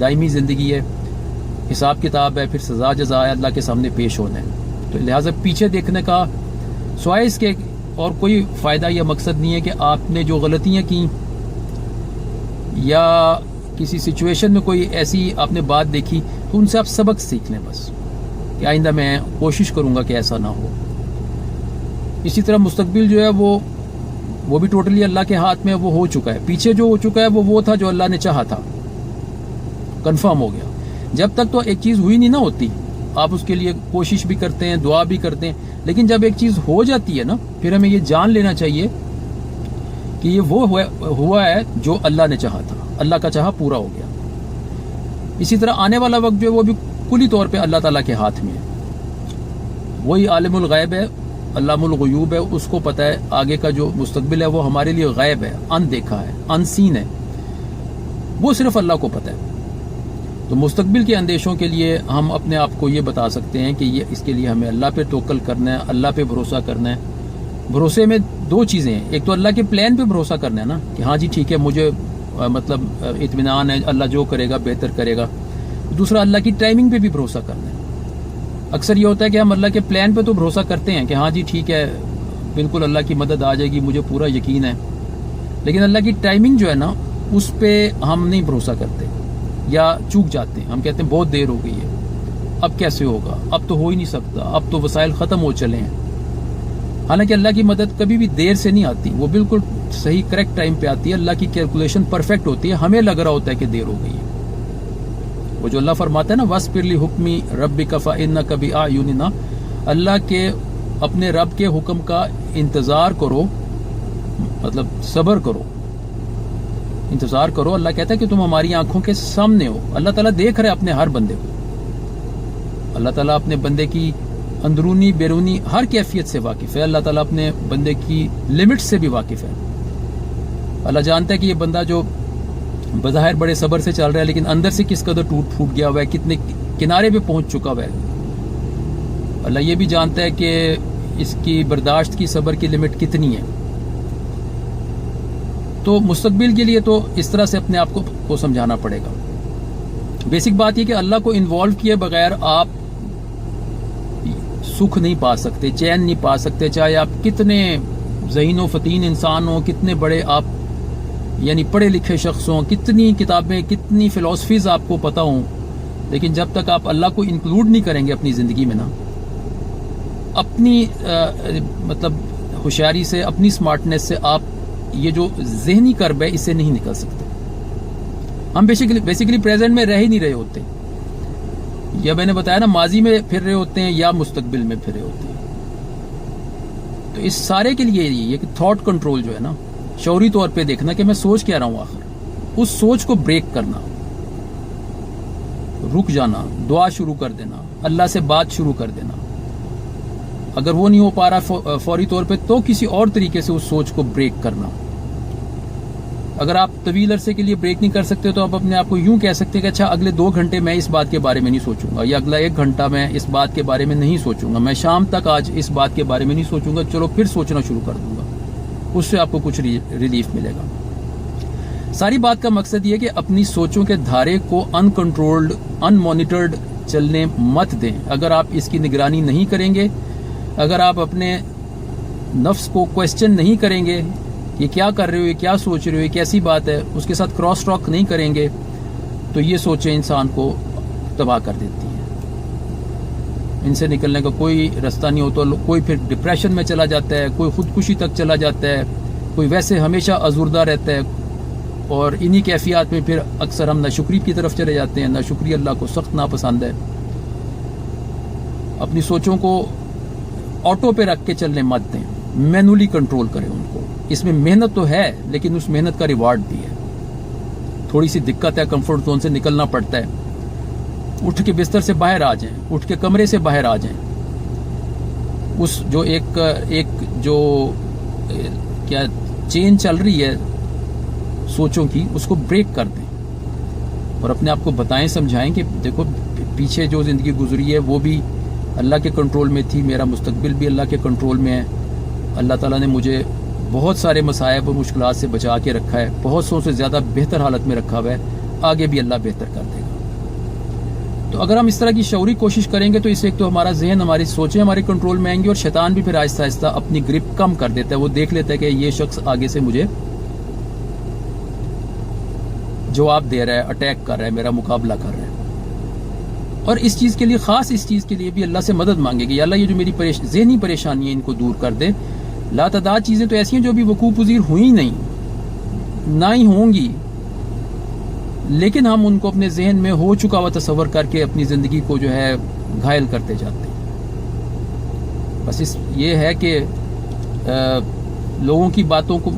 دائمی زندگی ہے، حساب کتاب ہے، پھر سزا جزا ہے، اللہ کے سامنے پیش ہونا ہے. تو لہٰذا پیچھے دیکھنے کا سوائے اس کے اور کوئی فائدہ یا مقصد نہیں ہے کہ آپ نے جو غلطیاں کی یا کسی سچویشن میں کوئی ایسی آپ نے بات دیکھی تو ان سے آپ سبق سیکھ لیں بس، کہ آئندہ میں کوشش کروں گا کہ ایسا نہ ہو. اسی طرح مستقبل جو ہے وہ بھی ٹوٹلی اللہ کے ہاتھ میں وہ ہو چکا ہے. پیچھے جو ہو چکا ہے وہ تھا جو اللہ نے چاہا تھا، کنفرم ہو گیا. جب تک تو ایک چیز ہوئی نہیں نہ ہوتی، آپ اس کے لیے کوشش بھی کرتے ہیں، دعا بھی کرتے ہیں، لیکن جب ایک چیز ہو جاتی ہے نا، پھر ہمیں یہ جان لینا چاہیے کہ یہ وہ ہوا ہے جو اللہ نے چاہا تھا، اللہ کا چاہا پورا ہو گیا. اسی طرح آنے والا وقت جو ہے وہ بھی کلی طور پہ اللہ تعالیٰ کے ہاتھ میں ہے. وہی عالم الغیب ہے، علام الغیوب ہے، اس کو پتہ ہے آگے کا جو مستقبل ہے وہ ہمارے لیے غیب ہے، ان دیکھا ہے، ان سین ہے، وہ صرف اللہ کو پتہ ہے. تو مستقبل کے اندیشوں کے لیے ہم اپنے آپ کو یہ بتا سکتے ہیں کہ اس کے لیے ہمیں اللہ پہ توکل کرنا ہے، اللہ پہ بھروسہ کرنا ہے. بھروسے میں دو چیزیں ہیں، ایک تو اللہ کے پلان پہ بھروسہ کرنا ہے نا، کہ ہاں جی ٹھیک ہے، مجھے مطلب اطمینان ہے، اللہ جو کرے گا بہتر کرے گا. دوسرا اللہ کی ٹائمنگ پہ بھی بھروسہ کرنا ہے. اکثر یہ ہوتا ہے کہ ہم اللہ کے پلان پہ تو بھروسہ کرتے ہیں کہ ہاں جی ٹھیک ہے، بالکل اللہ کی مدد آ جائے گی، مجھے پورا یقین ہے، لیکن اللہ کی ٹائمنگ جو ہے نا اس پہ ہم نہیں بھروسہ کرتے یا چوک جاتے ہیں. ہم کہتے ہیں بہت دیر ہو گئی ہے، اب کیسے ہوگا، اب تو ہو ہی نہیں سکتا، اب تو وسائل ختم ہو چلے ہیں. حالانکہ اللہ کی مدد کبھی بھی دیر سے نہیں آتی، وہ بالکل صحیح کریکٹ ٹائم پہ آتی ہے. اللہ کی کیلکولیشن پرفیکٹ ہوتی ہے، ہمیں لگ رہا ہوتا ہے کہ دیر ہو گئی ہے. وہ جو اللہ فرماتا ہے نا وَاسْبِرْ لِحُکْمِ رَبِّكَ فَإِنَّكَ بِأَعْیُنِنَا، اللہ کے اپنے رب کے حکم کا انتظار کرو، مطلب صبر کرو، انتظار کرو. اللہ کہتا ہے کہ تم ہماری آنکھوں کے سامنے ہو. اللہ تعالیٰ دیکھ رہے اپنے ہر بندے کو. اللہ تعالیٰ اپنے بندے کی اندرونی بیرونی ہر کیفیت سے واقف ہے. اللہ تعالیٰ اپنے بندے کی لمٹ سے بھی واقف ہے. اللہ جانتا ہے کہ یہ بندہ جو بظاہر بڑے صبر سے چل رہا ہے لیکن اندر سے کس قدر ٹوٹ پھوٹ گیا ہوا ہے، کتنے کنارے پہ پہنچ چکا ہوا ہے. اللہ یہ بھی جانتا ہے کہ اس کی برداشت کی صبر کی لمٹ کتنی ہے. تو مستقبل کے لیے تو اس طرح سے اپنے آپ کو سمجھانا پڑے گا. بیسک بات یہ کہ اللہ کو انوالو کیے بغیر آپ سکھ نہیں پا سکتے، چین نہیں پا سکتے، چاہے آپ کتنے ذہین و فتین انسان ہوں، کتنے بڑے آپ یعنی پڑھے لکھے شخص ہوں، کتنی کتابیں، کتنی فلسفیز آپ کو پتہ ہوں، لیکن جب تک آپ اللہ کو انکلوڈ نہیں کریں گے اپنی زندگی میں نا، اپنی مطلب ہوشیاری سے، اپنی سمارٹنیس سے آپ یہ جو ذہنی کرب ہے اس سے نہیں نکل سکتے. ہم بیسیکلی پریزنٹ میں رہ ہی نہیں رہے ہوتے، یا میں نے بتایا نا ماضی میں پھر رہے ہوتے ہیں یا مستقبل میں پھر رہے ہوتے ہیں. تو اس سارے کے لیے یہ کہ تھاٹ کنٹرول جو ہے نا، شعوری طور پہ دیکھنا کہ میں سوچ کیا رہا ہوں، آخر اس سوچ کو بریک کرنا، رک جانا، دعا شروع کر دینا، اللہ سے بات شروع کر دینا. اگر وہ نہیں ہو پا رہا فوری طور پہ تو کسی اور طریقے سے اس سوچ کو بریک کرنا. اگر آپ طویل عرصے کے لیے بریک نہیں کر سکتے تو آپ اپنے آپ کو یوں کہہ سکتے کہ اچھا اگلے 2 گھنٹے میں اس بات کے بارے میں نہیں سوچوں گا، یا اگلا 1 گھنٹہ میں اس بات کے بارے میں نہیں سوچوں گا، میں شام تک آج اس بات کے بارے میں نہیں سوچوں گا، چلو پھر سوچنا شروع کر دوں گا. اس سے آپ کو کچھ ریلیف ملے گا. ساری بات کا مقصد یہ کہ اپنی سوچوں کے دھارے کو ان کنٹرولڈ، ان مانیٹرڈ چلنے مت دیں. اگر آپ اس کی نگرانی نہیں کریں گے، اگر آپ اپنے نفس کو کویسچن نہیں کریں گے، یہ کیا کر رہے ہو، یہ کیا سوچ رہے ہو، یہ کیسی بات ہے، اس کے ساتھ کراس ٹاک نہیں کریں گے، تو یہ سوچیں انسان کو تباہ کر دیتی ہیں. ان سے نکلنے کا کوئی رستہ نہیں ہوتا. کوئی پھر ڈپریشن میں چلا جاتا ہے، کوئی خودکشی تک چلا جاتا ہے، کوئی ویسے ہمیشہ ازوردہ رہتا ہے، اور انہی کیفیات میں پھر اکثر ہم ناشکری کی طرف چلے جاتے ہیں. ناشکری اللہ کو سخت ناپسند ہے. اپنی سوچوں کو آٹو پہ رکھ کے چلنے مت دیں، مینولی کنٹرول کریں ان کو. اس میں محنت تو ہے لیکن اس محنت کا ریوارڈ بھی ہے. تھوڑی سی دقت ہے، کمفرٹ زون سے نکلنا پڑتا ہے. اٹھ کے بستر سے باہر آ جائیں، اٹھ کے کمرے سے باہر آ جائیں. اس جو ایک جو کیا چین چل رہی ہے سوچوں کی، اس کو بریک کر دیں اور اپنے آپ کو بتائیں، سمجھائیں کہ دیکھو پیچھے جو زندگی گزری ہے وہ بھی اللہ کے کنٹرول میں تھی، میرا مستقبل بھی اللہ کے کنٹرول میں ہے. اللہ تعالیٰ نے مجھے بہت سارے مصائب اور مشکلات سے بچا کے رکھا ہے، بہت سو سے زیادہ بہتر حالت میں رکھا ہوا ہے. آگے بھی اللہ بہتر کر دے گا. تو اگر ہم اس طرح کی شعوری کوشش کریں گے تو اس سے ایک تو ہمارا ذہن، ہماری سوچیں ہمارے کنٹرول میں آئیں گی، اور شیطان بھی پھر آہستہ آہستہ اپنی گرپ کم کر دیتا ہے. وہ دیکھ لیتا ہے کہ یہ شخص آگے سے مجھے جواب دے رہا ہے، اٹیک کر رہا ہے، میرا مقابلہ کر رہا ہے. اور اس چیز کے لیے، خاص اس چیز کے لیے بھی اللہ سے مدد مانگے گی. یا اللہ یہ جو میری ذہنی پریشانی ہے ان کو دور کر دے. لاتعداد چیزیں تو ایسی ہیں جو ابھی وقوع پذیر ہوئی نہیں، نہ ہی ہوں گی، لیکن ہم ان کو اپنے ذہن میں ہو چکا ہوا تصور کر کے اپنی زندگی کو جو ہے گھائل کرتے جاتے ہیں. بس یہ ہے کہ لوگوں کی باتوں کو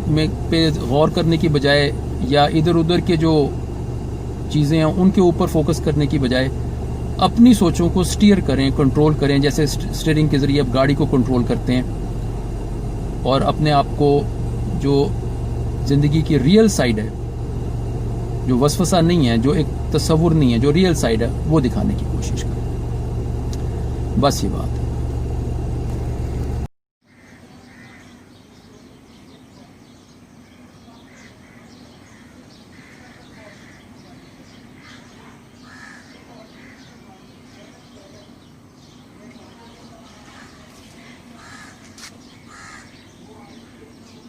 پہ غور کرنے کی بجائے یا ادھر ادھر کے جو چیزیں ہیں ان کے اوپر فوکس کرنے کی بجائے اپنی سوچوں کو سٹیئر کریں، کنٹرول کریں، جیسے سٹیئرنگ کے ذریعے آپ گاڑی کو کنٹرول کرتے ہیں، اور اپنے آپ کو جو زندگی کی ریئل سائیڈ ہے، جو وسوسہ نہیں ہے، جو ایک تصور نہیں ہے، جو ریئل سائیڈ ہے، وہ دکھانے کی کوشش کریں. بس یہ بات ہے.